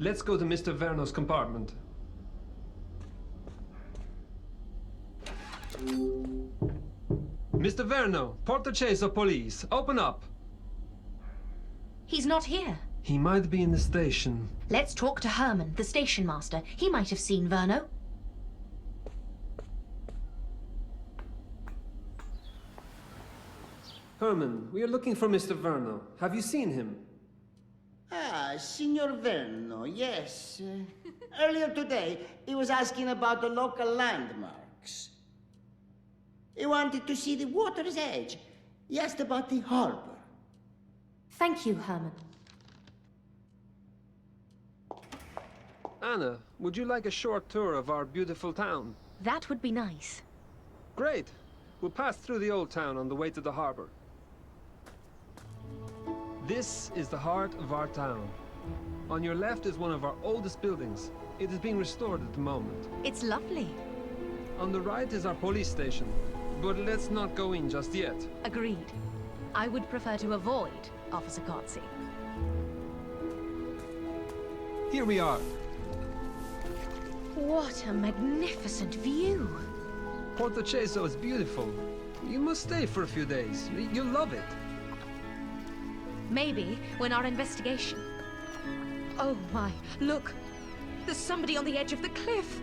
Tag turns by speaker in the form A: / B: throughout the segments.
A: Let's go to Mr. Verno's compartment. Mr. Verno, Porter Chase of police, open up.
B: He's not here.
A: He might be in the station.
B: Let's talk to Herman, the station master. He might have seen Verno.
A: Herman, we are looking for Mr. Verno. Have you seen him?
C: Ah, Signor Verno, yes. Earlier today, he was asking about the local landmarks. He wanted to see the water's edge. He asked about the harbor.
B: Thank you, Herman.
A: Anna, would you like a short tour of our beautiful town?
B: That would be nice.
A: Great. We'll pass through the old town on the way to the harbor. This is the heart of our town. On your left is one of our oldest buildings. It is being restored at the moment.
B: It's lovely.
A: On the right is our police station, but let's not go in just yet.
B: Agreed. I would prefer to avoid Officer Kotze.
A: Here we are.
B: What a magnificent view.
A: Porto Ceso is beautiful. You must stay for a few days. You'll love it.
B: Maybe when our investigation... Oh my, look! There's somebody on the edge of the cliff!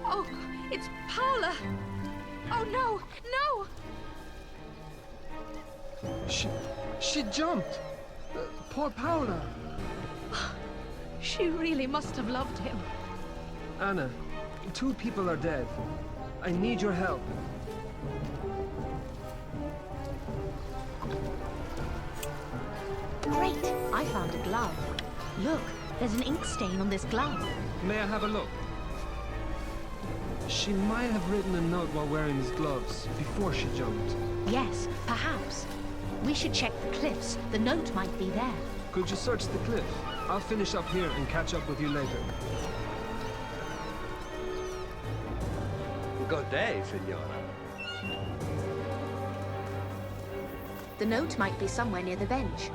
B: Oh, it's Paula! Oh no, no!
A: She jumped! Poor Paula!
B: She really must have loved him.
A: Anna, 2 people are dead. I need your help.
B: Great! I found a glove. Look, there's an ink stain on this glove.
A: May I have a look? She might have written a note while wearing his gloves, before she jumped.
B: Yes, perhaps. We should check the cliffs. The note might be there.
A: Could you search the cliff? I'll finish up here and catch up with you later.
D: Good day, Signora.
B: The note might be somewhere near the bench.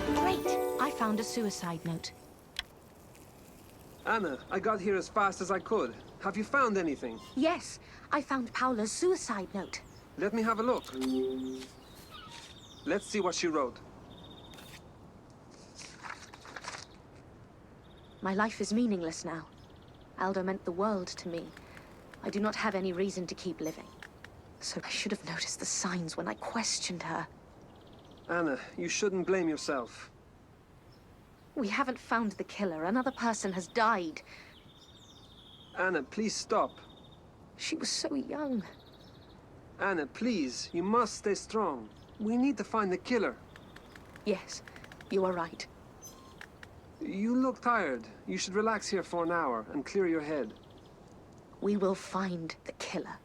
B: Great! I found a suicide note.
A: Anna, I got here as fast as I could. Have you found anything?
B: Yes, I found Paula's suicide note.
A: Let me have a look. Let's see what she wrote.
B: My life is meaningless now. Aldo meant the world to me. I do not have any reason to keep living. So I should have noticed the signs when I questioned her.
A: Anna, you shouldn't blame yourself.
B: We haven't found the killer. Another person has died.
A: Anna, please stop.
B: She was so young.
A: Anna, please, you must stay strong. We need to find the killer.
B: Yes, you are right.
A: You look tired. You should relax here for an hour and clear your head.
B: We will find the killer.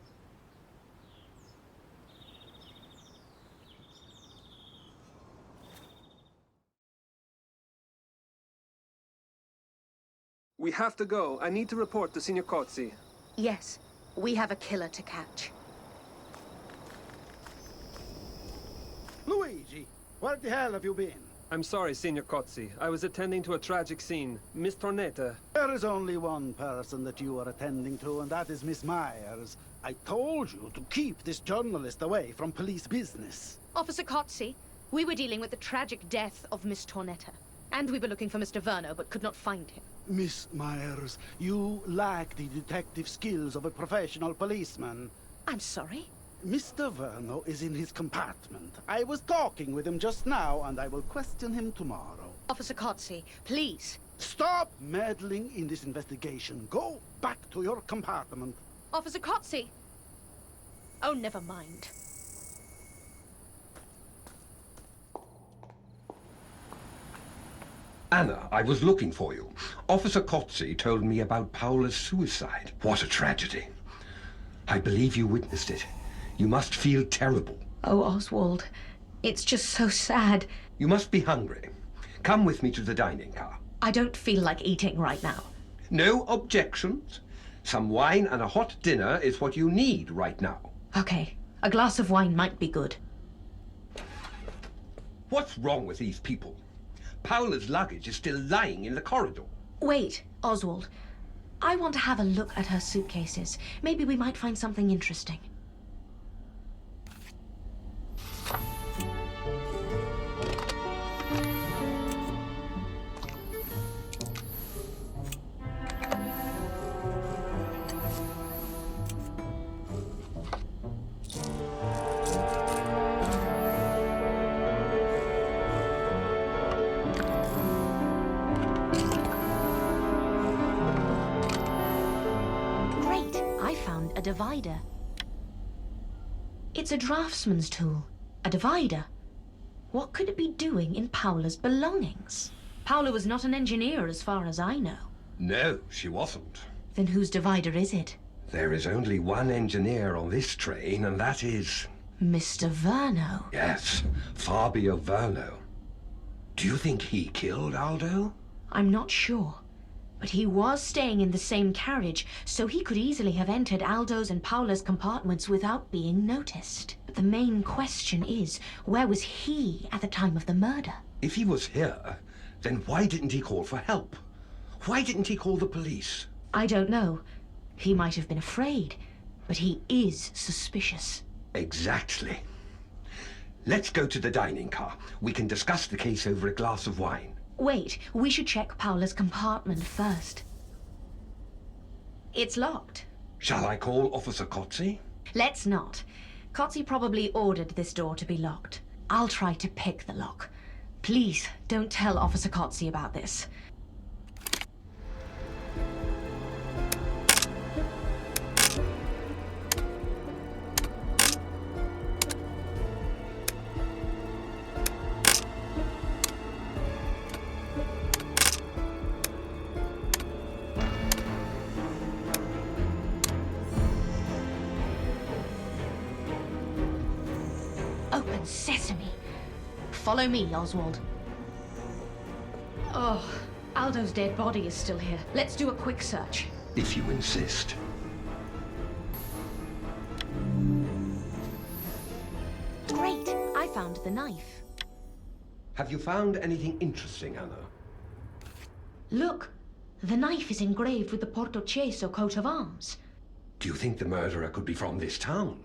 A: We have to go. I need to report to Signor Kotze.
B: Yes, we have a killer to catch.
E: Luigi, where the hell have you been?
A: I'm sorry, Signor Kotze. I was attending to a tragic scene. Miss Tornetta.
E: There is only one person that you are attending to, and that is Miss Myers. I told you to keep this journalist away from police business.
B: Officer Kotze, we were dealing with the tragic death of Miss Tornetta. And we were looking for Mr. Verno, but could not find him.
E: Miss Myers, you lack the detective skills of a professional policeman.
B: I'm sorry?
E: Mr. Verno is in his compartment. I was talking with him just now, and I will question him tomorrow.
B: Officer Kotze, please.
E: Stop meddling in this investigation. Go back to your compartment.
B: Officer Kotze! Oh, never mind.
F: Anna, I was looking for you. Officer Kotze told me about Paula's suicide. What a tragedy. I believe you witnessed it. You must feel terrible.
B: Oh, Oswald, it's just so sad.
F: You must be hungry. Come with me to the dining car.
B: I don't feel like eating right now.
F: No objections. Some wine and a hot dinner is what you need right now.
B: Okay, A glass of wine might be good.
F: What's wrong with these people? Paula's luggage is still lying in the corridor.
B: Wait, Oswald. I want to have a look at her suitcases. Maybe we might find something interesting. A divider. It's a draftsman's tool. A divider. What could it be doing in Paula's belongings? Paula was not an engineer as far as I know.
F: No, she wasn't.
B: Then whose divider is it?
F: There is only one engineer on this train, and that is...
B: Mr. Verno.
F: Yes, Fabio Verno. Do you think he killed Aldo?
B: I'm not sure. But he was staying in the same carriage, so he could easily have entered Aldo's and Paula's compartments without being noticed. But the main question is, where was he at the time of the murder?
F: If he was here, then why didn't he call for help? Why didn't he call the police?
B: I don't know. He might have been afraid, but he is suspicious.
F: Exactly. Let's go to the dining car. We can discuss the case over a glass of wine.
B: Wait, we should check Paula's compartment first. It's locked.
F: Shall I call Officer Cozzi?
B: Let's not. Cozzi probably ordered this door to be locked. I'll try to pick the lock. Please, don't tell Officer Cozzi about this. Open sesame. Follow me, Oswald. Oh, Aldo's dead body is still here. Let's do a quick search.
F: If you insist.
B: Great! I found the knife.
F: Have you found anything interesting, Anna?
B: Look, the knife is engraved with the Portoceso coat of arms.
F: Do you think the murderer could be from this town?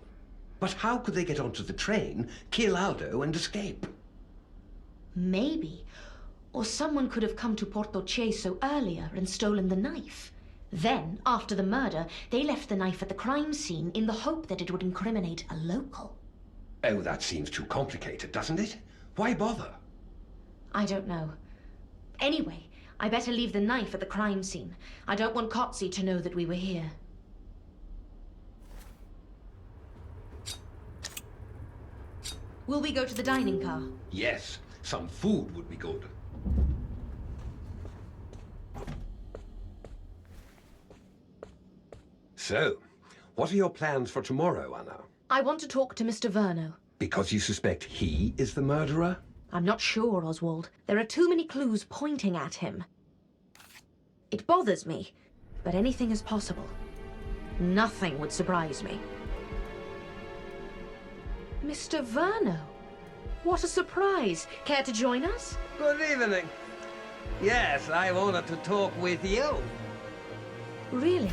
F: But how could they get onto the train, kill Aldo, and escape?
B: Maybe. Or someone could have come to Portoceso earlier and stolen the knife. Then, after the murder, they left the knife at the crime scene in the hope that it would incriminate a local.
F: Oh, that seems too complicated, doesn't it? Why bother?
B: I don't know. Anyway, I better leave the knife at the crime scene. I don't want Cozzi to know that we were here. Will we go to the dining car?
F: Yes, some food would be good. So, what are your plans for tomorrow, Anna?
B: I want to talk to Mr. Verno.
F: Because you suspect he is the murderer?
B: I'm not sure, Oswald. There are too many clues pointing at him. It bothers me, but anything is possible. Nothing would surprise me. Mr. Verno, what a surprise. Care to join us?
D: Good evening. Yes, I wanted to talk with you.
B: Really?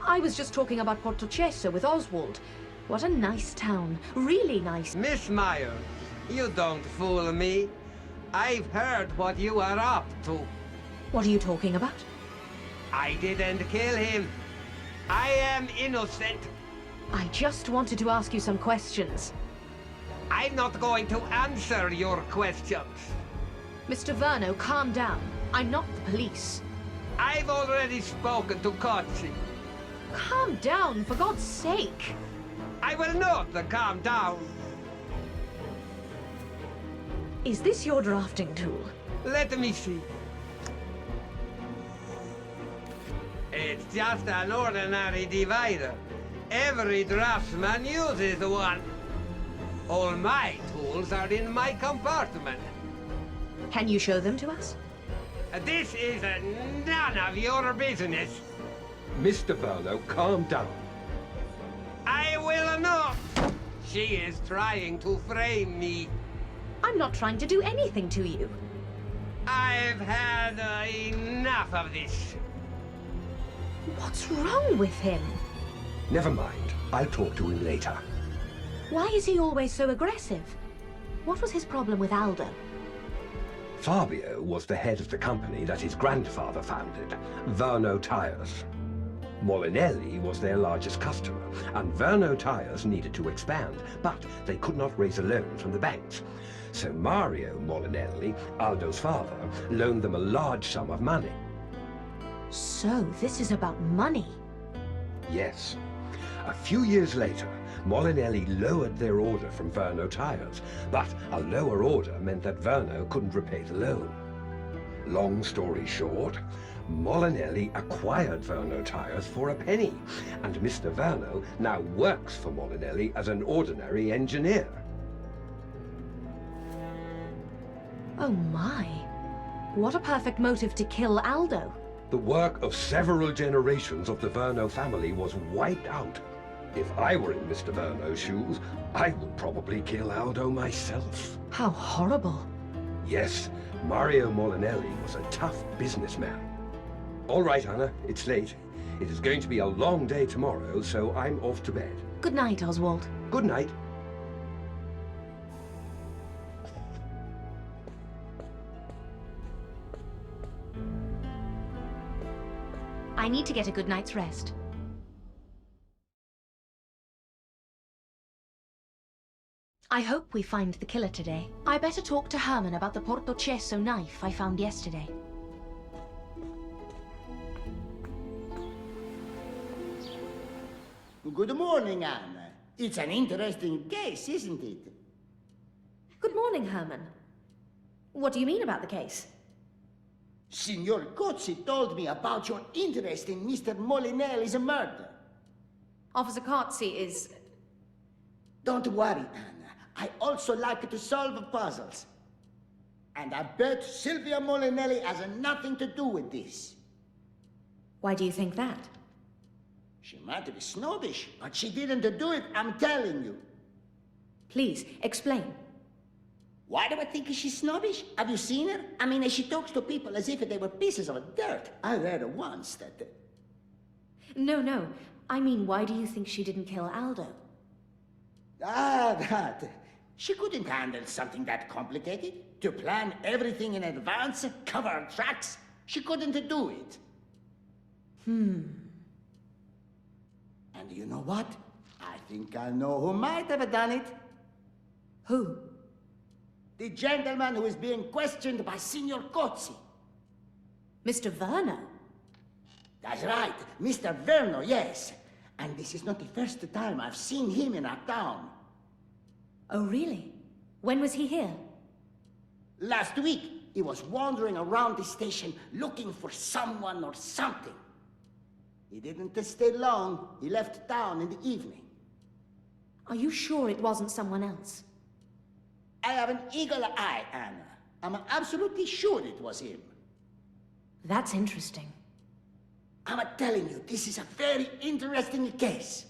B: I was just talking about Portoceso with Oswald. What a nice town. Really nice.
D: Miss Meyer, you don't fool me. I've heard what you are up to.
B: What are you talking about?
D: I didn't kill him. I am innocent.
B: I just wanted to ask you some questions.
D: I'm not going to answer your questions.
B: Mr. Verno, calm down. I'm not the police.
D: I've already spoken to Cozzi.
B: Calm down, for God's sake.
D: I will not calm down.
B: Is this your drafting tool?
D: Let me see. It's just an ordinary divider. Every draftsman uses one. All my tools are in my compartment.
B: Can you show them to us?
D: This is none of your business.
F: Mr. Verno, calm down.
D: I will not. She is trying to frame me.
B: I'm not trying to do anything to you.
D: I've had enough of this.
B: What's wrong with him?
F: Never mind. I'll talk to him later.
B: Why is he always so aggressive? What was his problem with Aldo?
F: Fabio was the head of the company that his grandfather founded, Verno Tires. Molinelli was their largest customer, and Verno Tires needed to expand, but they could not raise a loan from the banks. So Mario Molinelli, Aldo's father, loaned them a large sum of money.
B: So, this is about money.
F: Yes. A few years later, Molinelli lowered their order from Verno Tires, but a lower order meant that Verno couldn't repay the loan. Long story short, Molinelli acquired Verno Tires for a penny, and Mr. Verno now works for Molinelli as an ordinary engineer.
B: Oh my. What a perfect motive to kill Aldo.
F: The work of several generations of the Verno family was wiped out. If I were in Mr. Verno's shoes, I would probably kill Aldo myself.
B: How horrible.
F: Yes, Mario Molinelli was a tough businessman. All right, Anna, it's late. It is going to be a long day tomorrow, so I'm off to bed.
B: Good night, Oswald.
F: Good night.
B: I need to get a good night's rest. I hope we find the killer today. I better talk to Herman about the Portocesso knife I found yesterday.
C: Good morning, Anna. It's an interesting case, isn't it?
B: Good morning, Herman. What do you mean about the case?
C: Signor Cozzi told me about your interest in Mr. Molinelli's murder.
B: Officer Cozzi is...
C: Don't worry, Anna. I also like to solve puzzles. And I bet Silvia Molinelli has nothing to do with this.
B: Why do you think that?
C: She might be snobbish, but she didn't do it, I'm telling you.
B: Please, explain.
C: Why do I think she's snobbish? Have you seen her? I mean, she talks to people as if they were pieces of dirt. I read once that...
B: No. I mean, why do you think she didn't kill Aldo?
C: That. She couldn't handle something that complicated. To plan everything in advance, cover her tracks. She couldn't do it. And you know what? I think I know who might have done it.
B: Who?
C: The gentleman who is being questioned by Signor Cozzi.
B: Mr. Verno?
C: That's right, Mr. Verno, yes. And this is not the first time I've seen him in our town.
B: Oh, really? When was he here?
C: Last week, he was wandering around the station looking for someone or something. He didn't stay long. He left town in the evening.
B: Are you sure it wasn't someone else?
C: I have an eagle eye, Anna. I'm absolutely sure it was him.
B: That's interesting.
C: I'm telling you, this is a very interesting case.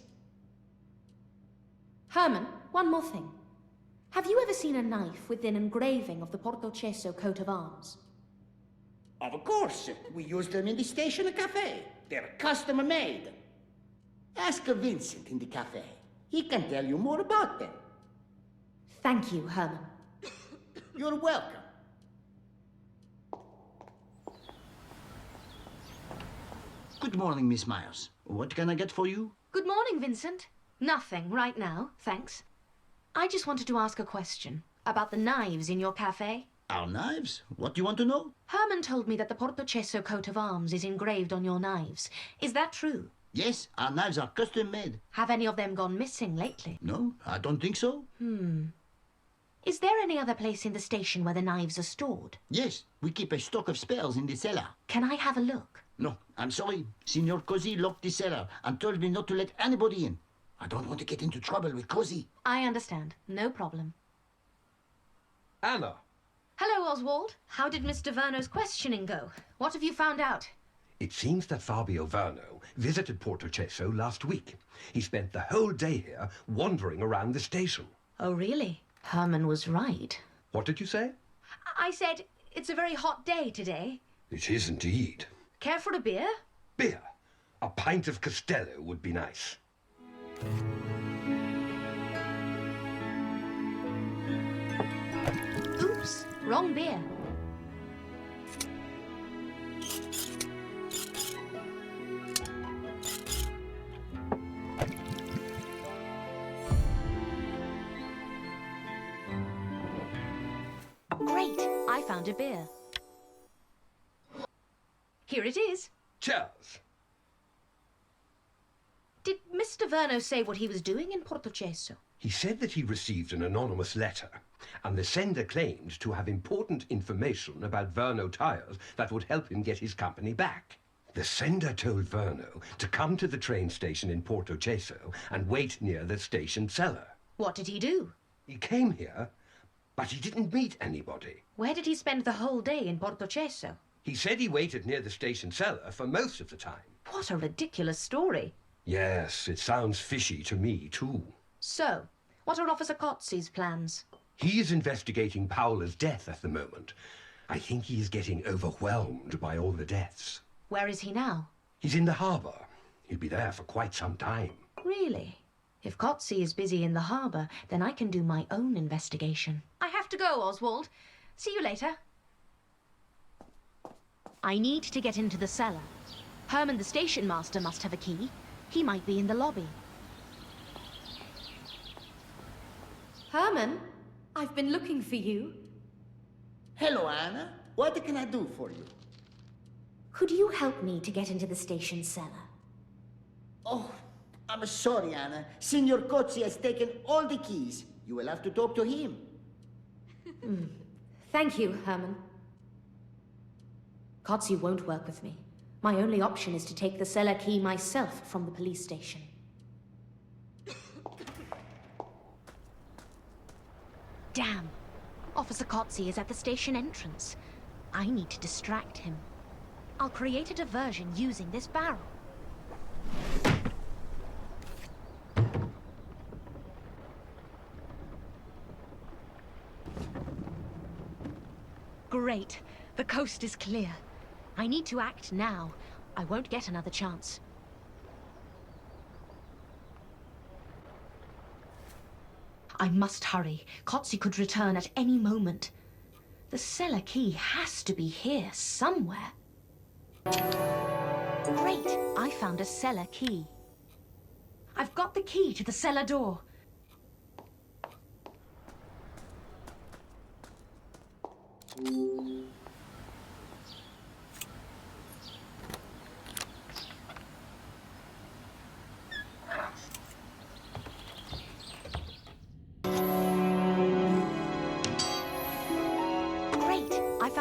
B: Herman, one more thing. Have you ever seen a knife with an engraving of the Portocesso coat of arms?
C: Of course. We use them in the station cafe. They're custom-made. Ask Vincent in the cafe. He can tell you more about them.
B: Thank you, Herman.
C: You're welcome.
G: Good morning, Miss Myers. What can I get for you?
B: Good morning, Vincent. Nothing right now, thanks. I just wanted to ask a question about the knives in your cafe.
G: Our knives? What do you want to know?
B: Herman told me that the Portocesso coat of arms is engraved on your knives. Is that true?
G: Yes, our knives are custom made.
B: Have any of them gone missing lately?
G: No, I don't think so.
B: Is there any other place in the station where the knives are stored?
G: Yes, we keep a stock of spares in the cellar.
B: Can I have a look?
G: No, I'm sorry. Signor Cozzi locked the cellar and told me not to let anybody in. I don't want to get into trouble with Cozzi.
B: I understand. No problem.
A: Anna,
B: Hello, Oswald. How did Mr. Verno's questioning go? What have you found out?
F: It seems that Fabio Verno visited Portocesso last week. He spent the whole day here wandering around the station.
B: Oh, really? Herman was right.
F: What did you say?
B: I said, it's a very hot day today.
F: It is indeed.
B: Care for a beer?
F: Beer. A pint of Castello would be nice.
B: Oops, wrong beer. Great, I found a beer. Here it is.
F: Cheers.
B: Did Mr. Verno say what he was doing in Portocesso?
F: He said that he received an anonymous letter, and the sender claimed to have important information about Verno Tires that would help him get his company back. The sender told Verno to come to the train station in Portocesso and wait near the station cellar.
B: What did he do?
F: He came here, but he didn't meet anybody.
B: Where did he spend the whole day in Portocesso?
F: He said he waited near the station cellar for most of the time.
B: What a ridiculous story.
F: Yes, it sounds fishy to me, too.
B: So, what are Officer Cozzi's plans?
F: He is investigating Paola's death at the moment. I think he is getting overwhelmed by all the deaths.
B: Where is he now?
F: He's in the harbour. He'll be there for quite some time.
B: Really? If Cozzi is busy in the harbour, then I can do my own investigation. I have to go, Oswald. See you later. I need to get into the cellar. Herman the station master must have a key. He might be in the lobby. Herman, I've been looking for you.
C: Hello, Anna. What can I do for you?
B: Could you help me to get into the station cellar?
C: Oh, I'm sorry, Anna. Signor Cozzi has taken all the keys. You will have to talk to him.
B: Thank you, Herman. Cozzi won't work with me. My only option is to take the cellar key myself from the police station. Damn! Officer Cozzi is at the station entrance. I need to distract him. I'll create a diversion using this barrel. Great. The coast is clear. I need to act now. I won't get another chance. I must hurry. Cozzi could return at any moment. The cellar key has to be here somewhere. Great! I found a cellar key. I've got the key to the cellar door.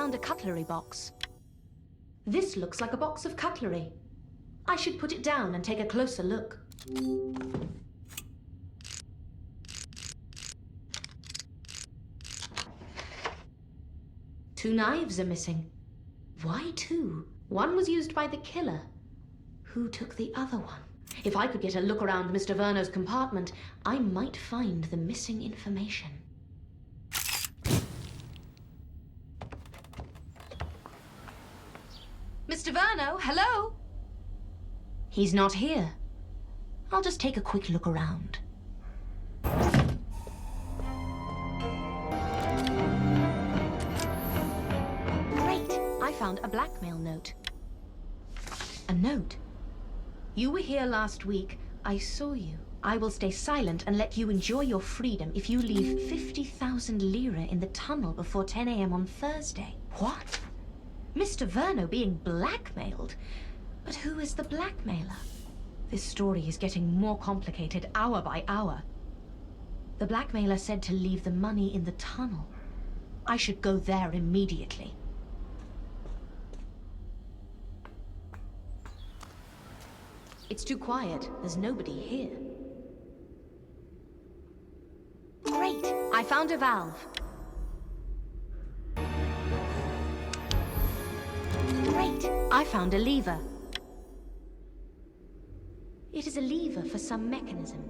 B: A cutlery box. This looks like a box of cutlery. I should put it down and take a closer look. 2 knives are missing. Why 2? One was used by the killer. Who took the other one? If I could get a look around Mr. Verno's compartment, I might find the missing information. Mr. Verno, hello? He's not here. I'll just take a quick look around. Great! I found a blackmail note. A note? You were here last week. I saw you. I will stay silent and let you enjoy your freedom if you leave 50,000 lira in the tunnel before 10 a.m. on Thursday. What? Mr. Verno being blackmailed? But who is the blackmailer? This story is getting more complicated hour by hour. The blackmailer said to leave the money in the tunnel. I should go there immediately. It's too quiet. There's nobody here. Great! I found a valve. Great! Great! I found a lever. It is a lever for some mechanism.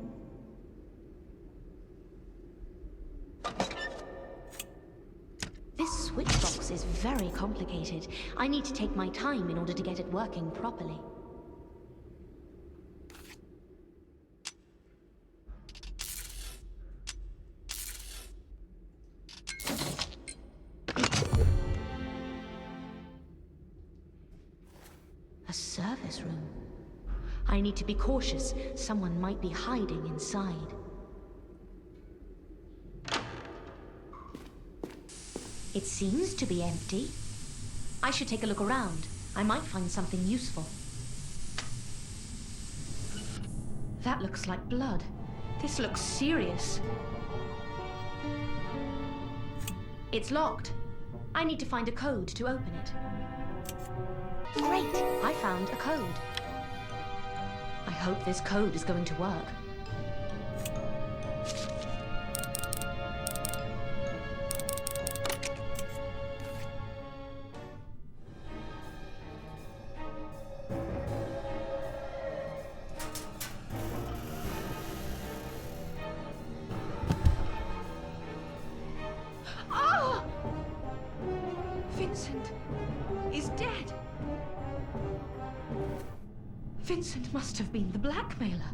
B: This switch box is very complicated. I need to take my time in order to get it working properly. A service room. I need to be cautious. Someone might be hiding inside. It seems to be empty. I should take a look around. I might find something useful. That looks like blood. This looks serious. It's locked. I need to find a code to open it. Great! I found a code. I hope this code is going to work. Ah! Vincent is dead. Vincent must have been the blackmailer.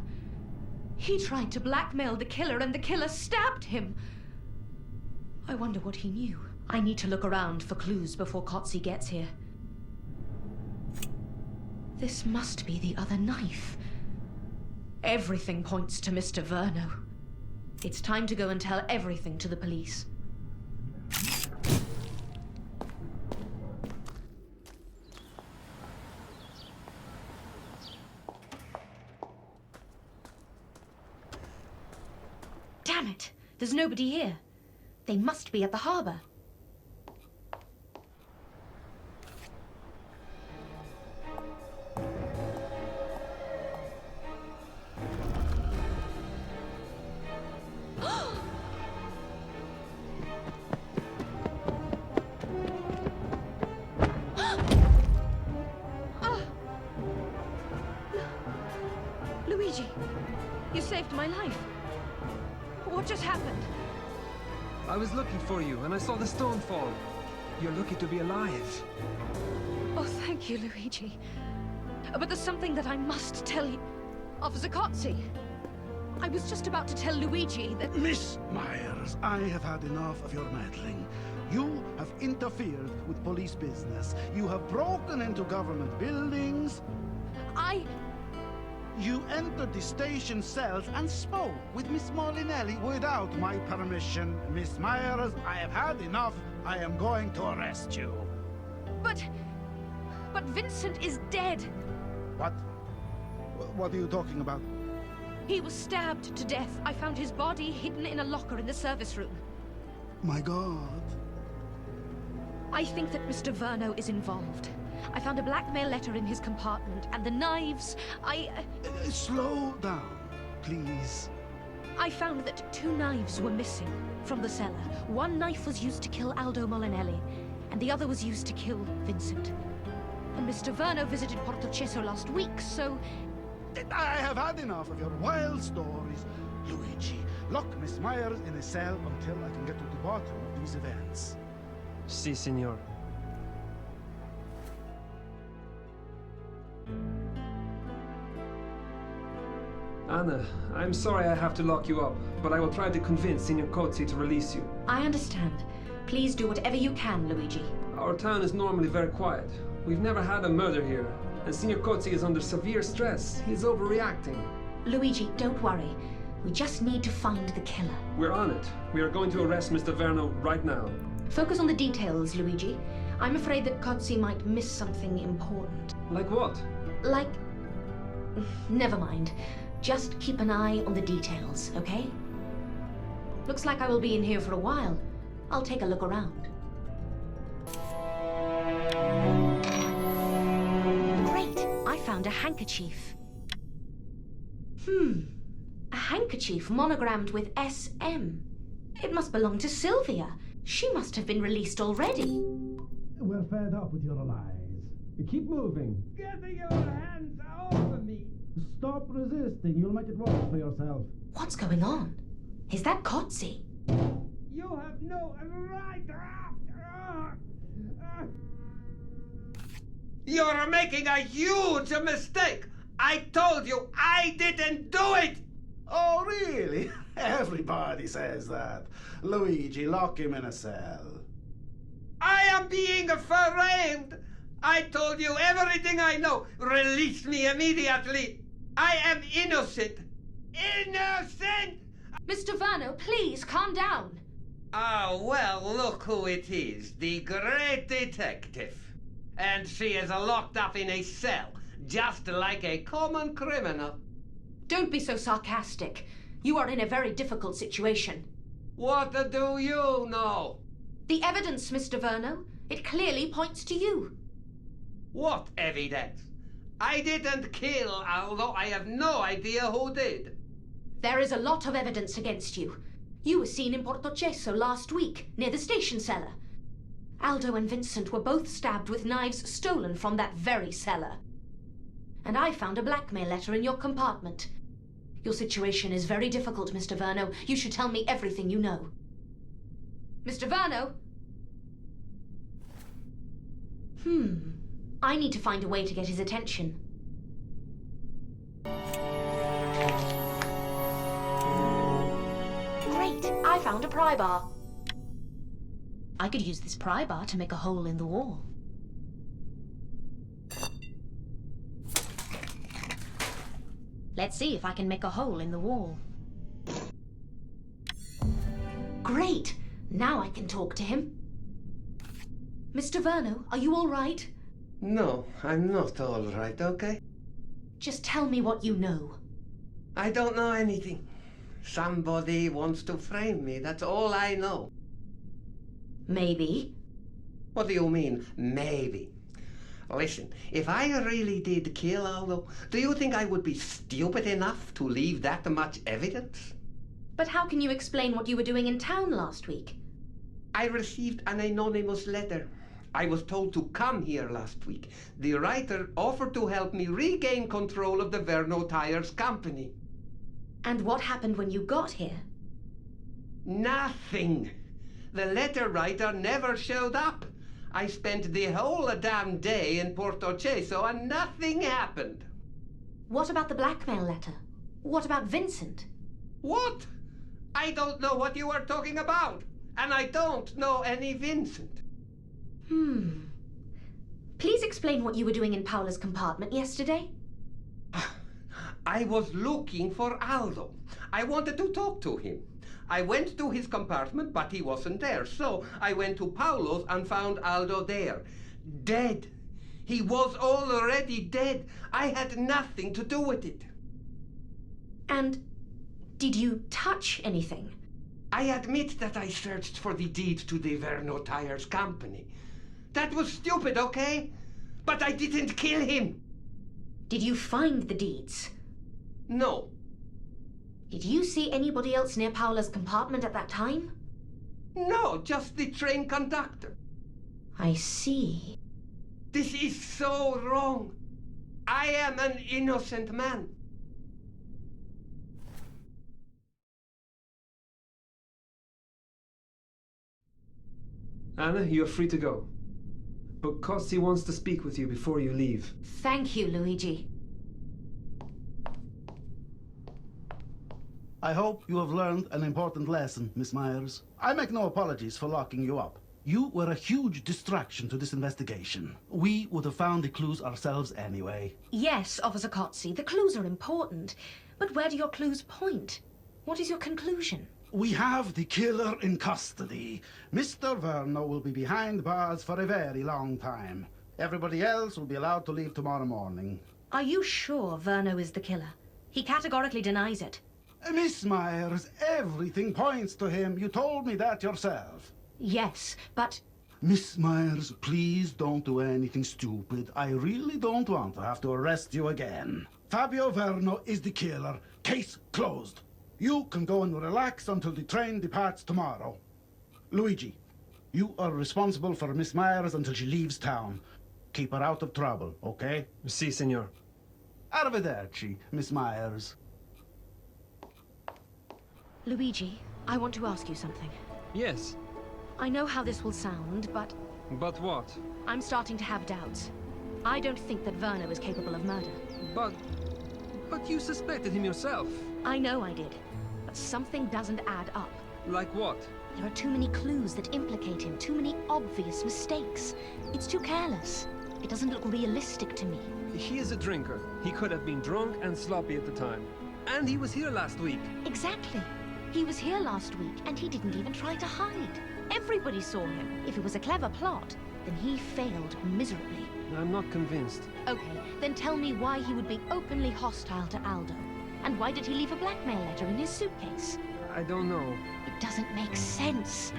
B: He tried to blackmail the killer and the killer stabbed him. I wonder what he knew. I need to look around for clues before Kotzi gets here. This must be the other knife. Everything points to Mr. Verno. It's time to go and tell everything to the police. Damn it! There's nobody here. They must be at the harbor. Luigi, you saved my life. What just happened?
A: I was looking for you, and I saw the stone fall. You're lucky to be alive.
B: Oh, thank you, Luigi. But there's something that I must tell you. Officer Kotzi, I was just about to tell Luigi that...
E: Miss Myers, I have had enough of your meddling. You have interfered with police business. You have broken into government buildings. You entered the station cells and spoke with Miss Molinelli without my permission. Miss Myers, I have had enough. I am going to arrest you.
B: But Vincent is dead.
E: What? What are you talking about?
B: He was stabbed to death. I found his body hidden in a locker in the service room.
E: My God.
B: I think that Mr. Verno is involved. I found a blackmail letter in his compartment, and the knives,
E: Slow down, please.
B: I found that 2 knives were missing from the cellar. One knife was used to kill Aldo Molinelli, and the other was used to kill Vincent. And Mr. Verno visited Portocesso last week, so...
E: I have had enough of your wild stories. Luigi, lock Miss Myers in a cell until I can get to the bottom of these events.
A: Si, signor. Anna, I'm sorry I have to lock you up, but I will try to convince Signor Kotzi to release you.
B: I understand. Please do whatever you can, Luigi.
A: Our town is normally very quiet. We've never had a murder here, and Signor Kotzi is under severe stress. He's overreacting.
B: Luigi, don't worry. We just need to find the killer.
A: We're on it. We are going to arrest Mr. Verno right now.
B: Focus on the details, Luigi. I'm afraid that Kotzi might miss something important.
A: Like what?
B: Like... Never mind. Just keep an eye on the details, okay? Looks like I will be in here for a while. I'll take a look around. Great! I found a handkerchief. A handkerchief monogrammed with SM. It must belong to Sylvia. She must have been released already.
E: We're fed up with your lies.
A: Keep moving.
D: Get your hands off of me!
E: Stop resisting. You'll make it worse for yourself.
B: What's going on? Is that Kotzi?
D: You have no right! You're making a huge mistake! I told you I didn't do it!
E: Oh, really? Everybody says that. Luigi, lock him in a cell.
D: I am being framed! I told you everything I know. Release me immediately! I am innocent! Innocent!
B: Mr. Verno, please calm down.
D: Ah, well, look who it is. The great detective. And she is locked up in a cell, just like a common criminal.
B: Don't be so sarcastic. You are in a very difficult situation.
D: What do you know?
B: The evidence, Mr. Verno, it clearly points to you.
D: What evidence? I didn't kill, although I have no idea who did.
B: There is a lot of evidence against you. You were seen in Portocesso last week, near the station cellar. Aldo and Vincent were both stabbed with knives stolen from that very cellar. And I found a blackmail letter in your compartment. Your situation is very difficult, Mr. Verno. You should tell me everything you know. Mr. Verno? I need to find a way to get his attention. Great! I found a pry bar. I could use this pry bar to make a hole in the wall. Let's see if I can make a hole in the wall. Great! Now I can talk to him. Mr. Verno, are you all right?
D: No, I'm not all right, okay?
B: Just tell me what you know.
D: I don't know anything. Somebody wants to frame me, that's all I know.
B: Maybe.
D: What do you mean, maybe? Listen, if I really did kill Aldo, do you think I would be stupid enough to leave that much evidence?
B: But how can you explain what you were doing in town last week?
D: I received an anonymous letter. I was told to come here last week. The writer offered to help me regain control of the Verno Tires company.
B: And what happened when you got here?
D: Nothing. The letter writer never showed up. I spent the whole damn day in Portocesso and nothing happened.
B: What about the blackmail letter? What about Vincent?
D: What? I don't know what you are talking about. And I don't know any Vincent.
B: Please explain what you were doing in Paola's compartment yesterday.
D: I was looking for Aldo. I wanted to talk to him. I went to his compartment, but he wasn't there. So I went to Paolo's and found Aldo there. Dead. He was already dead. I had nothing to do with it.
B: And did you touch anything?
D: I admit that I searched for the deed to the Verno Tires company. That was stupid, okay? But I didn't kill him.
B: Did you find the deeds?
D: No.
B: Did you see anybody else near Paola's compartment at that time?
D: No, just the train conductor.
B: I see.
D: This is so wrong. I am an innocent man.
A: Anna, you're free to go. But Kotzi wants to speak with you before you leave.
B: Thank you, Luigi.
E: I hope you have learned an important lesson, Miss Myers. I make no apologies for locking you up. You were a huge distraction to this investigation. We would have found the clues ourselves anyway.
B: Yes, Officer Kotzi, the clues are important. But where do your clues point? What is your conclusion?
E: We have the killer in custody. Mr. Verno will be behind bars for a very long time. Everybody else will be allowed to leave tomorrow morning.
B: Are you sure Verno is the killer? He categorically denies it.
E: Miss Myers, everything points to him. You told me that yourself.
B: Yes, but...
E: Miss Myers, please don't do anything stupid. I really don't want to have to arrest you again. Fabio Verno is the killer. Case closed. You can go and relax until the train departs tomorrow. Luigi, you are responsible for Miss Myers until she leaves town. keep her out of trouble, okay?
A: Si, senor.
E: Arrivederci, Miss Myers.
B: Luigi, I want to ask you something.
A: Yes.
B: I know how this will sound, but
A: But what?
B: I'm starting to have doubts. I don't think that Verno is capable of murder.
A: But you suspected him yourself.
B: I know I did, but something doesn't add up.
A: Like what?
B: There are too many clues that implicate him, too many obvious mistakes. It's too careless. It doesn't look realistic to me.
A: He is a drinker. He could have been drunk and sloppy at the time. And he was here last week.
B: Exactly. He was here last week, and he didn't even try to hide. Everybody saw him. If it was a clever plot, then he failed miserably.
A: I'm not convinced.
B: Okay, then tell me why he would be openly hostile to Aldo. And why did he leave a blackmail letter in his suitcase?
A: I don't know.
B: It doesn't make sense.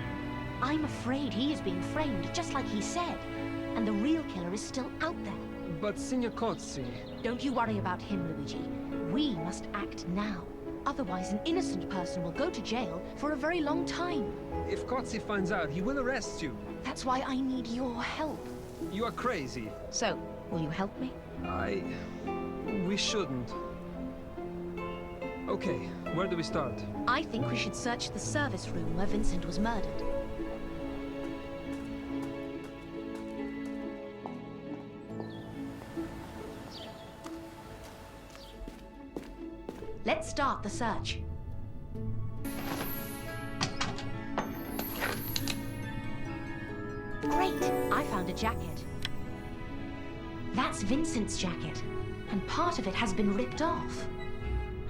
B: I'm afraid he is being framed, just like he said. And the real killer is still out there.
A: But Signor Cozzi...
B: Don't you worry about him, Luigi. We must act now. Otherwise, an innocent person will go to jail for a very long time.
A: If Cozzi finds out, he will arrest you.
B: That's why I need your help.
A: You are crazy.
B: So, will you help me?
A: We shouldn't. Okay, where do we start?
B: I think we should search the service room where Vincent was murdered. Let's start the search. Great! I found a jacket. That's Vincent's jacket, and part of it has been ripped off.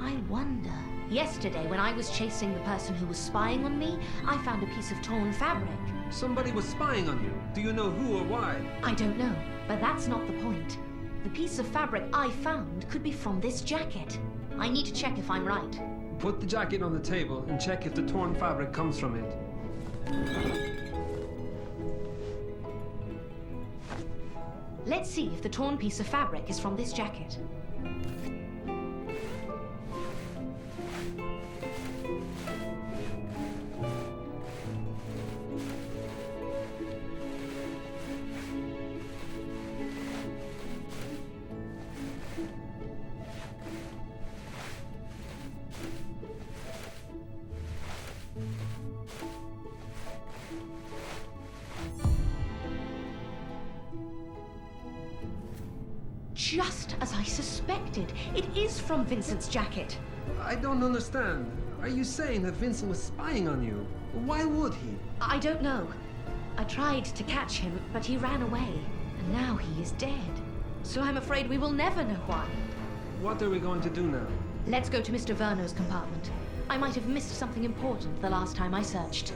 B: I wonder... Yesterday, when I was chasing the person who was spying on me, I found a piece of torn fabric.
A: Somebody was spying on you. Do you know who or why?
B: I don't know, but that's not the point. The piece of fabric I found could be from this jacket. I need to check if I'm right.
A: Put the jacket on the table and check if the torn fabric comes from it.
B: Let's see if the torn piece of fabric is from this jacket. Just as I suspected. It is from Vincent's jacket.
A: I don't understand. Are you saying that Vincent was spying on you? Why would he?
B: I don't know. I tried to catch him, but he ran away. And now he is dead. So I'm afraid we will never know why.
A: What are we going to do now?
B: Let's go to Mr. Verno's compartment. I might have missed something important the last time I searched.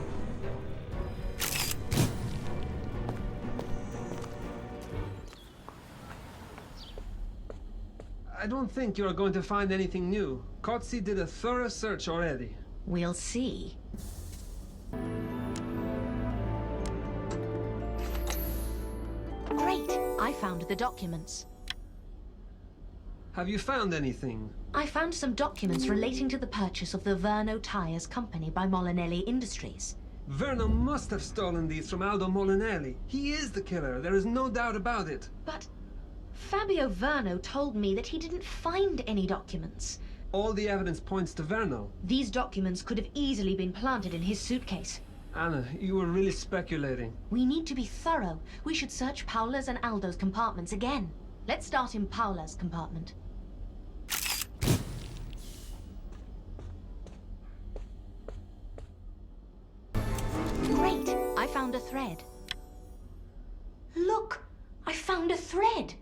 A: I don't think you're going to find anything new. Cozzi did a thorough search already.
B: We'll see. Great! I found the documents.
A: Have you found anything?
B: I found some documents relating to the purchase of the Verno Tires Company by Molinelli Industries.
A: Verno must have stolen these from Aldo Molinelli. He is the killer, there is no doubt about it.
B: But Fabio Verno told me that he didn't find any documents.
A: All the evidence points to Verno.
B: These documents could have easily been planted in his suitcase.
A: Anna, you were really speculating.
B: We need to be thorough. We should search Paola's and Aldo's compartments again. Let's start in Paola's compartment. Great! I found a thread. Look! I found a thread!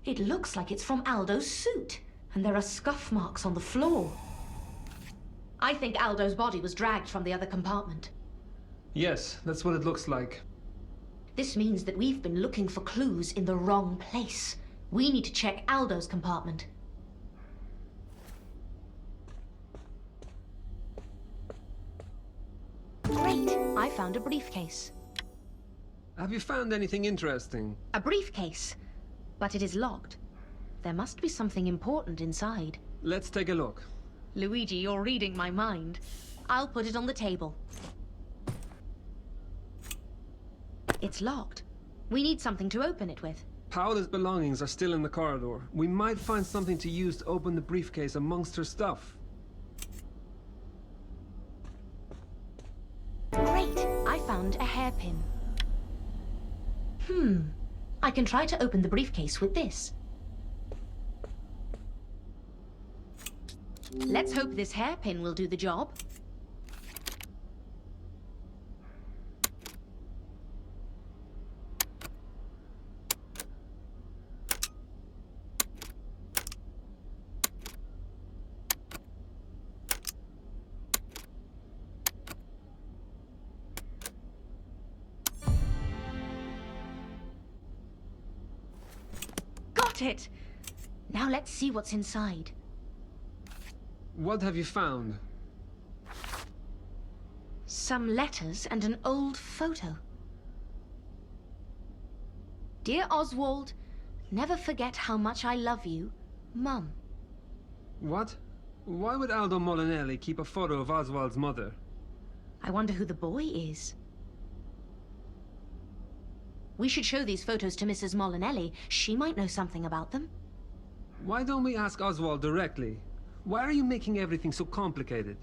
B: It looks like it's from Aldo's suit, and there are scuff marks on the floor. I think Aldo's body was dragged from the other compartment.
A: Yes, that's what it looks like.
B: This means that we've been looking for clues in the wrong place. We need to check Aldo's compartment. Great! I found a briefcase.
A: Have you found anything interesting?
B: A briefcase, but it is locked. There must be something important inside.
A: Let's take a look.
B: Luigi, you're reading my mind. I'll put it on the table. It's locked. We need something to open it with.
A: Paula's belongings are still in the corridor. We might find something to use to open the briefcase amongst her stuff.
B: Great! I found a hairpin. I can try to open the briefcase with this. Let's hope this hairpin will do the job. Got it! Now let's see what's inside.
A: What have you found?
B: Some letters and an old photo. Dear Oswald, never forget how much I love you, Mum.
A: What? Why would Aldo Molinelli keep a photo of Oswald's mother?
B: I wonder who the boy is. We should show these photos to Mrs. Molinelli. She might know something about them.
A: Why don't we ask Oswald directly? Why are you making everything so complicated?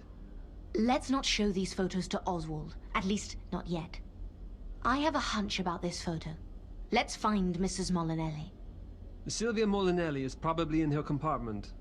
B: Let's not show these photos to Oswald. At least, not yet. I have a hunch about this photo. Let's find Mrs. Molinelli.
A: Sylvia Molinelli is probably in her compartment.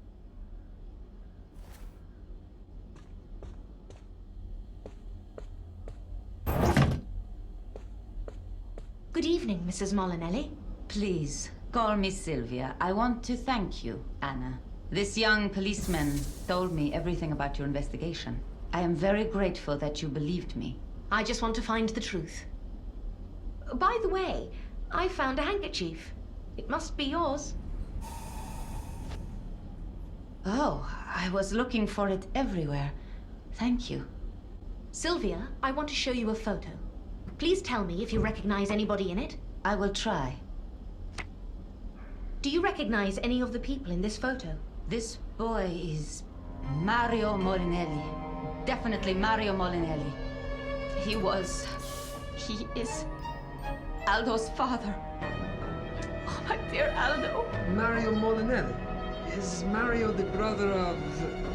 B: Good evening, Mrs. Molinelli.
H: Please, call me Sylvia. I want to thank you, Anna. This young policeman told me everything about your investigation. I am very grateful that you believed me.
B: I just want to find the truth. By the way, I found a handkerchief. It must be yours.
H: Oh, I was looking for it everywhere. Thank you.
B: Sylvia, I want to show you a photo. Please tell me if you recognize anybody in it.
H: I will try.
B: Do you recognize any of the people in this photo?
H: This boy is Mario Molinelli. Definitely Mario Molinelli. He is Aldo's father. Oh, my dear Aldo.
A: Mario Molinelli? Is Mario the brother of...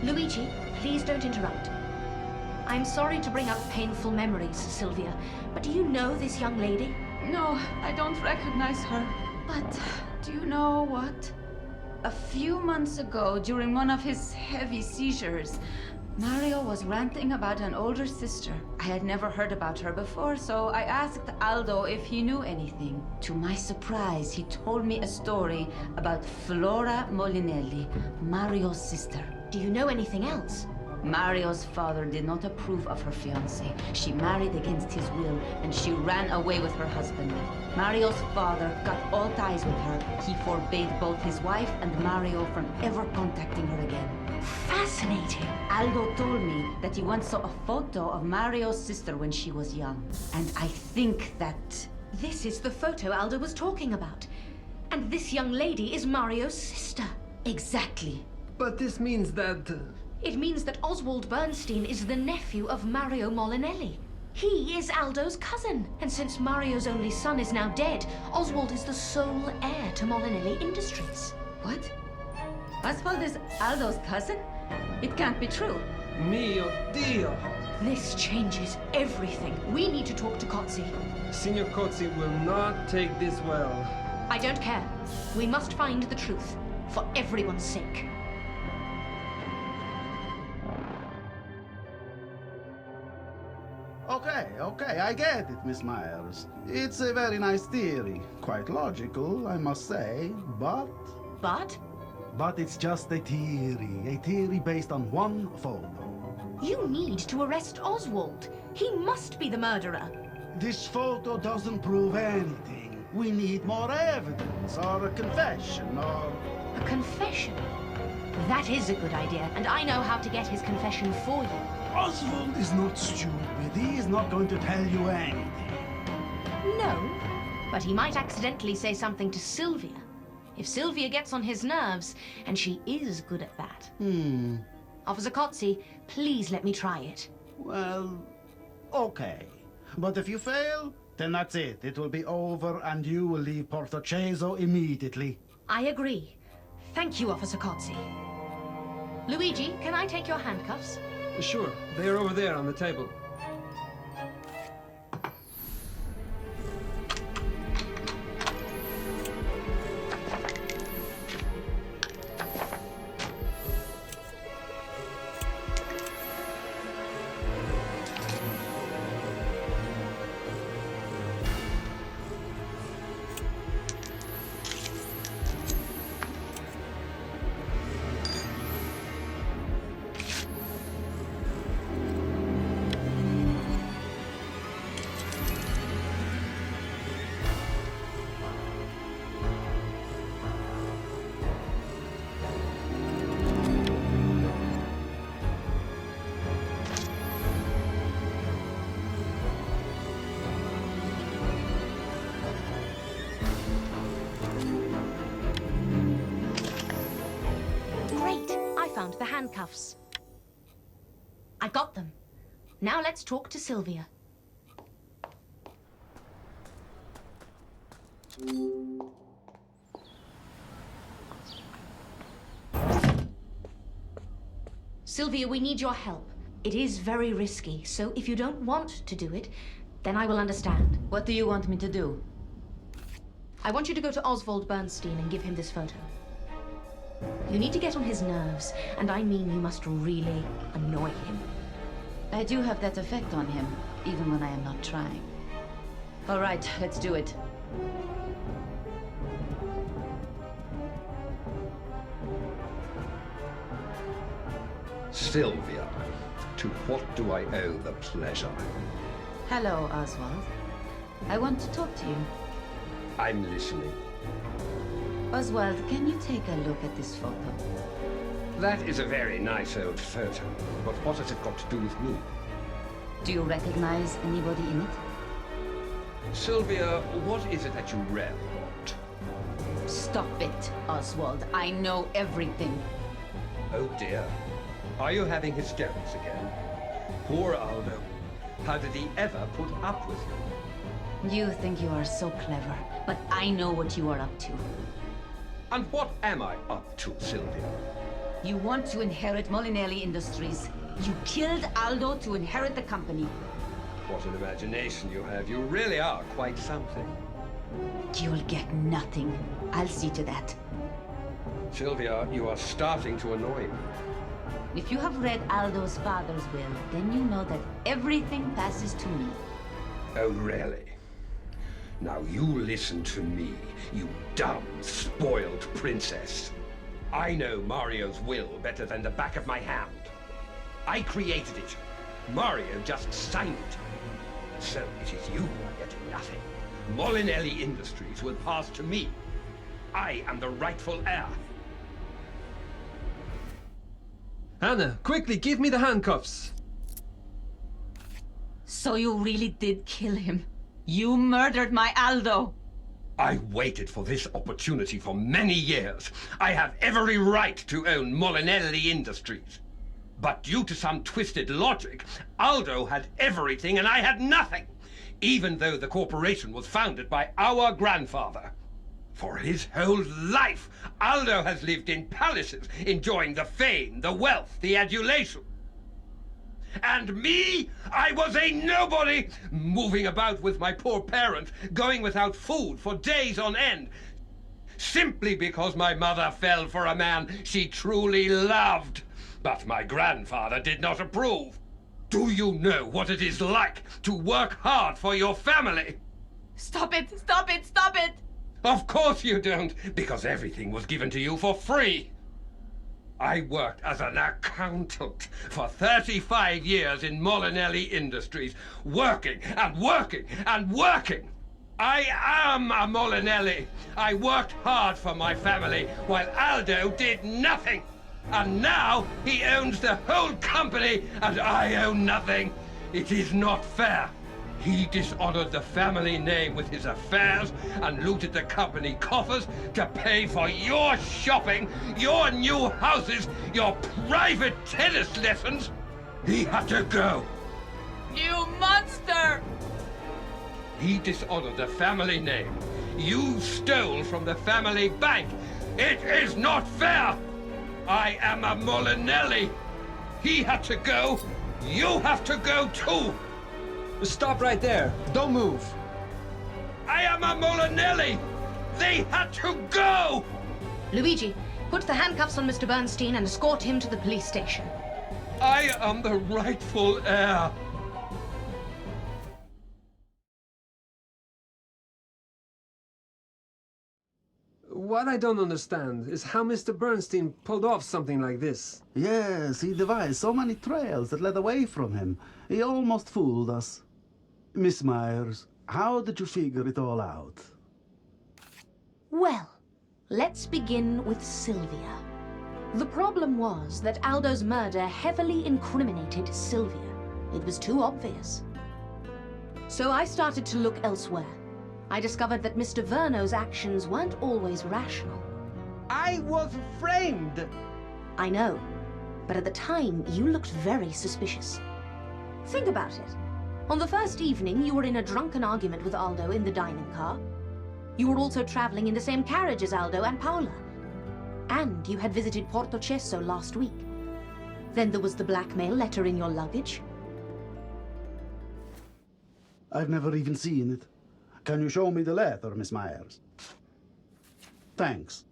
B: Luigi, please don't interrupt. I'm sorry to bring up painful memories, Sylvia, but do you know this young lady?
H: No, I don't recognize her. But do you know what? A few months ago, during one of his heavy seizures, Mario was ranting about an older sister. I had never heard about her before, so I asked Aldo if he knew anything. To my surprise, he told me a story about Flora Molinelli, Mario's sister.
B: Do you know anything else?
H: Mario's father did not approve of her fiancé. She married against his will, and she ran away with her husband. Mario's father cut all ties with her. He forbade both his wife and Mario from ever contacting her again.
B: Fascinating.
H: Aldo told me that he once saw a photo of Mario's sister when she was young. And I think that...
B: This is the photo Aldo was talking about. And this young lady is Mario's sister.
H: Exactly.
A: But this means that...
B: It means that Oswald Bernstein is the nephew of Mario Molinelli. He is Aldo's cousin. And since Mario's only son is now dead, Oswald is the sole heir to Molinelli Industries.
H: What? Oswald is Aldo's cousin? It can't be true.
A: Mio Dio!
B: This changes everything. We need to talk to Cozzi.
A: Signor Cozzi will not take this well.
B: I don't care. We must find the truth. For everyone's sake.
E: Okay, I get it, Miss Myers. It's a very nice theory. Quite logical, I must say, but...
B: But?
E: But it's just a theory based on one photo.
B: You need to arrest Oswald. He must be the murderer.
E: This photo doesn't prove anything. We need more evidence, or a confession, or...
B: A confession? That is a good idea, and I know how to get his confession for you.
E: Oswald is not stupid. He is not going to tell you anything.
B: No, but he might accidentally say something to Sylvia. If Sylvia gets on his nerves, and she is good at that. Officer Cozzi, please let me try it.
E: Well, okay. But if you fail, then that's it. It will be over and you will leave Portoceso immediately.
B: I agree. Thank you, Officer Cozzi. Luigi, can I take your handcuffs?
A: Sure, they are over there on the table.
B: Found the handcuffs. I got them. Now let's talk to Sylvia. Sylvia, we need your help. It is very risky, so if you don't want to do it, then I will understand.
H: What do you want me to do?
B: I want you to go to Oswald Bernstein and give him this photo. You need to get on his nerves, and I mean you must really annoy him.
H: I do have that effect on him, even when I am not trying. All right, let's do it.
F: Sylvia, to what do I owe the pleasure?
H: Hello, Oswald. I want to talk to you.
F: I'm listening.
H: Oswald, can you take a look at this photo?
F: That is a very nice old photo, but what has it got to do with me?
H: Do you recognize anybody in it?
F: Sylvia, what is it that you really want?
H: Stop it, Oswald. I know everything.
F: Oh dear. Are you having hysterics again? Poor Aldo. How did he ever put up with you?
H: You think you are so clever, but I know what you are up to.
F: And what am I up to, Sylvia?
H: You want to inherit Molinelli Industries. You killed Aldo to inherit the company.
F: What an imagination you have. You really are quite something.
H: You'll get nothing. I'll see to that.
F: Sylvia, you are starting to annoy me.
H: If you have read Aldo's father's will, then you know that everything passes to me.
F: Oh, really? Now you listen to me, you dumb, spoiled princess. I know Mario's will better than the back of my hand. I created it. Mario just signed it. So it is you who are getting nothing. Molinelli Industries will pass to me. I am the rightful heir.
A: Anna, quickly, give me the handcuffs.
H: So you really did kill him? You murdered my Aldo!
F: I waited for this opportunity for many years. I have every right to own Molinelli Industries. But due to some twisted logic, Aldo had everything and I had nothing, even though the corporation was founded by our grandfather. For his whole life, Aldo has lived in palaces, enjoying the fame, the wealth, the adulation. And me? I was a nobody, moving about with my poor parents, going without food for days on end, simply because my mother fell for a man she truly loved. But my grandfather did not approve. Do you know what it is like to work hard for your family?
H: Stop it! Stop it! Stop it!
F: Of course you don't, because everything was given to you for free. I worked as an accountant for 35 years in Molinelli Industries, working and working and working. I am a Molinelli. I worked hard for my family while Aldo did nothing. And now he owns the whole company and I own nothing. It is not fair. He dishonored the family name with his affairs and looted the company coffers to pay for your shopping, your new houses, your private tennis lessons. He had to go.
H: You monster!
D: He dishonored the family name. You stole from the family bank. It is not fair. I am a Molinelli. He had to go. You have to go too.
A: Stop right there. Don't move.
D: I am a Molinelli. They had to go.
B: Luigi, put the handcuffs on Mr. Bernstein and escort him to the police station.
D: I am the rightful heir.
A: What I don't understand is how Mr. Bernstein pulled off something like this.
E: Yes, he devised so many trails that led away from him. He almost fooled us. Miss Myers, how did you figure it all out?
B: Well, let's begin with Sylvia. The problem was that Aldo's murder heavily incriminated Sylvia. It was too obvious. So I started to look elsewhere. I discovered that Mr. Verno's actions weren't always rational.
D: I was framed.
B: I know, but at the time, you looked very suspicious. Think about it. On the first evening, you were in a drunken argument with Aldo in the dining car. You were also traveling in the same carriage as Aldo and Paola. And you had visited Portocesso last week. Then there was the blackmail letter in your luggage.
E: I've never even seen it. Can you show me the letter, Miss Myers? Thanks.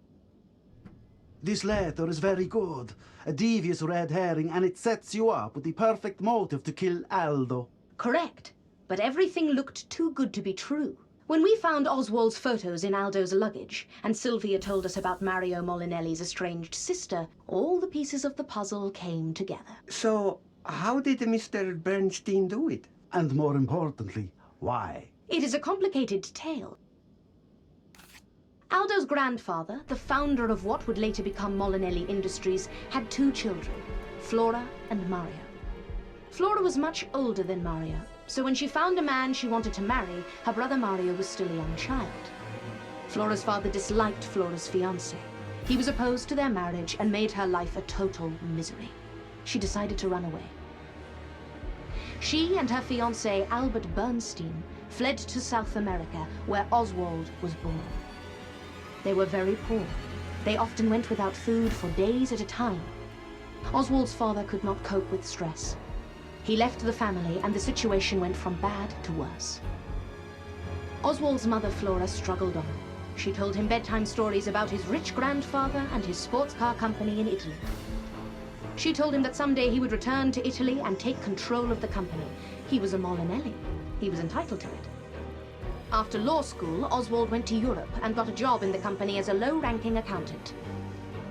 E: This letter is very good. A devious red herring, and it sets you up with the perfect motive to kill Aldo.
B: Correct. But everything looked too good to be true. When we found Oswald's photos in Aldo's luggage, and Sylvia told us about Mario Molinelli's estranged sister, all the pieces of the puzzle came together.
D: So, how did Mr. Bernstein do it?
E: And more importantly, why?
B: It is a complicated tale. Aldo's grandfather, the founder of what would later become Molinelli Industries, had 2 children, Flora and Mario. Flora was much older than Mario, so when she found a man she wanted to marry, her brother Mario was still a young child. Flora's father disliked Flora's fiancé. He was opposed to their marriage and made her life a total misery. She decided to run away. She and her fiancé, Albert Bernstein, fled to South America, where Oswald was born. They were very poor. They often went without food for days at a time. Oswald's father could not cope with stress. He left the family, and the situation went from bad to worse. Oswald's mother, Flora, struggled on. She told him bedtime stories about his rich grandfather and his sports car company in Italy. She told him that someday he would return to Italy and take control of the company. He was a Molinelli. He was entitled to it. After law school, Oswald went to Europe and got a job in the company as a low-ranking accountant.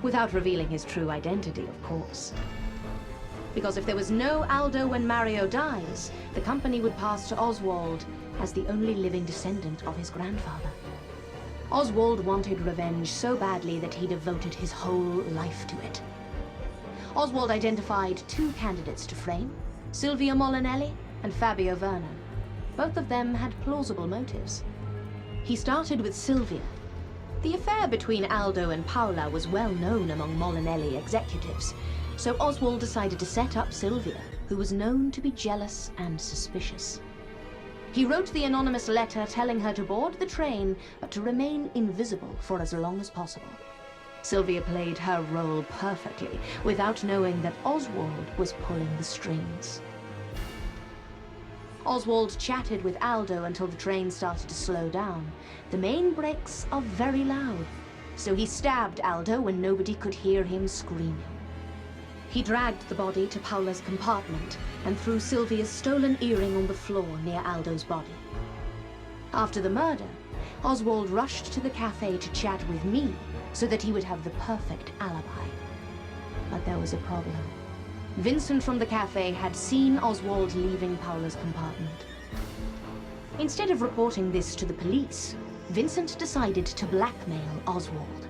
B: Without revealing his true identity, of course. Because if there was no Aldo when Mario dies, the company would pass to Oswald as the only living descendant of his grandfather. Oswald wanted revenge so badly that he devoted his whole life to it. Oswald identified 2 candidates to frame, Silvia Molinelli and Fabio Verno. Both of them had plausible motives. He started with Silvia. The affair between Aldo and Paola was well known among Molinelli executives, so Oswald decided to set up Silvia, who was known to be jealous and suspicious. He wrote the anonymous letter telling her to board the train, but to remain invisible for as long as possible. Sylvia played her role perfectly, without knowing that Oswald was pulling the strings. Oswald chatted with Aldo until the train started to slow down. The main brakes are very loud, so he stabbed Aldo when nobody could hear him screaming. He dragged the body to Paola's compartment and threw Sylvia's stolen earring on the floor near Aldo's body. After the murder, Oswald rushed to the cafe to chat with me so that he would have the perfect alibi. But there was a problem. Vincent from the cafe had seen Oswald leaving Paola's compartment. Instead of reporting this to the police, Vincent decided to blackmail Oswald.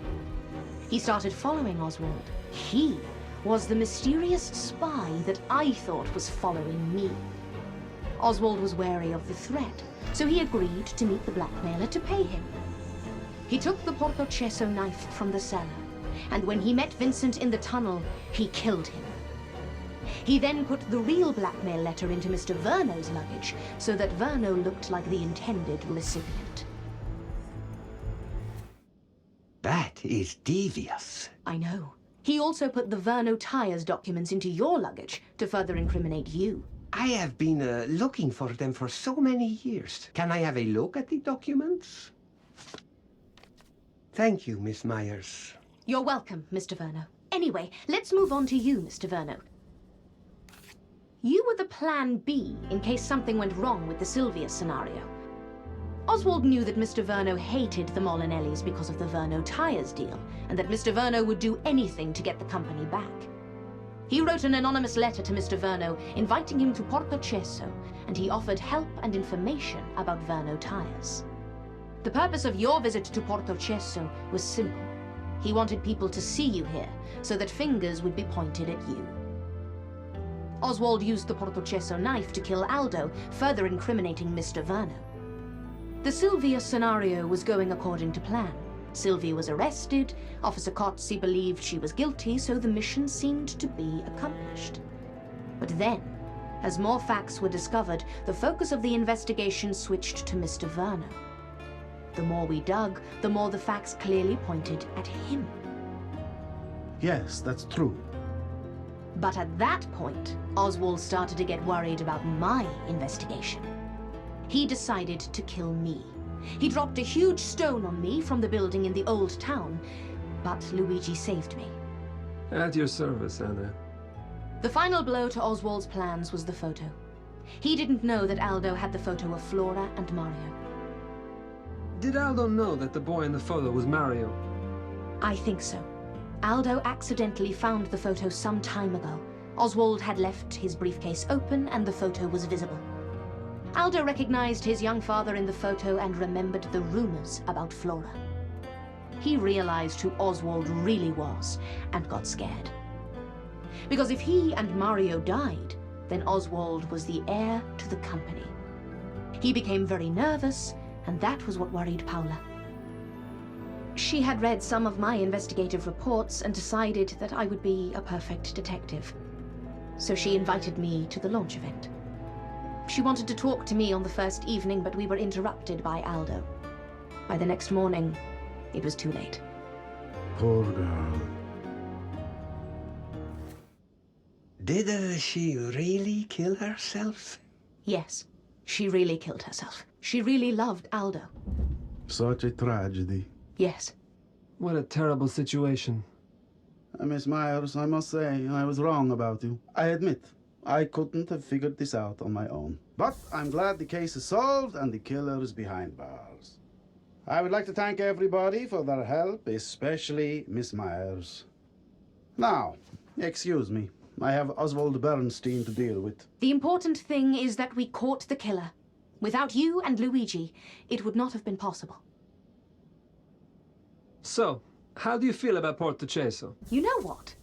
B: He started following Oswald. He was the mysterious spy that I thought was following me. Oswald was wary of the threat, so he agreed to meet the blackmailer to pay him. He took the Portocesso knife from the cellar, and when he met Vincent in the tunnel, he killed him. He then put the real blackmail letter into Mr. Verno's luggage, so that Verno looked like the intended recipient.
F: That is devious.
B: I know. He also put the Verno tires documents into your luggage to further incriminate you.
D: I have been looking for them for so many years. Can I have a look at the documents? Thank you, Miss Myers.
B: You're welcome, Mr. Verno. Anyway, let's move on to you, Mr. Verno. You were the plan B in case something went wrong with the Sylvia scenario. Oswald knew that Mr. Verno hated the Molinellis because of the Verno tires deal, and that Mr. Verno would do anything to get the company back. He wrote an anonymous letter to Mr. Verno inviting him to Porto Cesso, and he offered help and information about Verno tires. The purpose of your visit to Porto Cesso was simple. He wanted people to see you here, so that fingers would be pointed at you. Oswald used the Porto Cesso knife to kill Aldo, further incriminating Mr. Verno. The Sylvia scenario was going according to plan. Sylvia was arrested, Officer Cotzi believed she was guilty, so the mission seemed to be accomplished. But then, as more facts were discovered, the focus of the investigation switched to Mr. Verno. The more we dug, the more the facts clearly pointed at him.
E: Yes, that's true.
B: But at that point, Oswald started to get worried about my investigation. He decided to kill me. He dropped a huge stone on me from the building in the old town, but Luigi saved me.
A: At your service, Anna.
B: The final blow to Oswald's plans was the photo. He didn't know that Aldo had the photo of Flora and Mario.
A: Did Aldo know that the boy in the photo was Mario?
B: I think so. Aldo accidentally found the photo some time ago. Oswald had left his briefcase open and the photo was visible. Aldo recognized his young father in the photo and remembered the rumors about Flora. He realized who Oswald really was and got scared. Because if he and Mario died, then Oswald was the heir to the company. He became very nervous, and that was what worried Paula. She had read some of my investigative reports and decided that I would be a perfect detective. So she invited me to the launch event. She wanted to talk to me on the first evening, but we were interrupted by Aldo. By the next morning, it was too late.
E: Poor girl.
D: Did she really kill herself?
B: Yes, she really killed herself. She really loved Aldo.
E: Such a tragedy.
B: Yes.
A: What a terrible situation.
E: Miss Myers, I must say, I was wrong about you. I admit, I couldn't have figured this out on my own. But I'm glad the case is solved and the killer is behind bars. I would like to thank everybody for their help, especially Miss Myers. Now, excuse me. I have Oswald Bernstein to deal with.
B: The important thing is that we caught the killer. Without you and Luigi, it would not have been possible.
A: So, how do you feel about Porto Cesso?
B: You know what?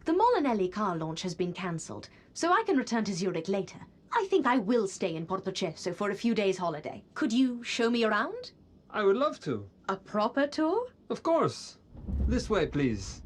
B: The Molinelli car launch has been cancelled, so I can return to Zurich later. I think I will stay in Porto Cesso for a few days' holiday. Could you show me around?
A: I would love to.
B: A proper tour?
A: Of course. This way, please.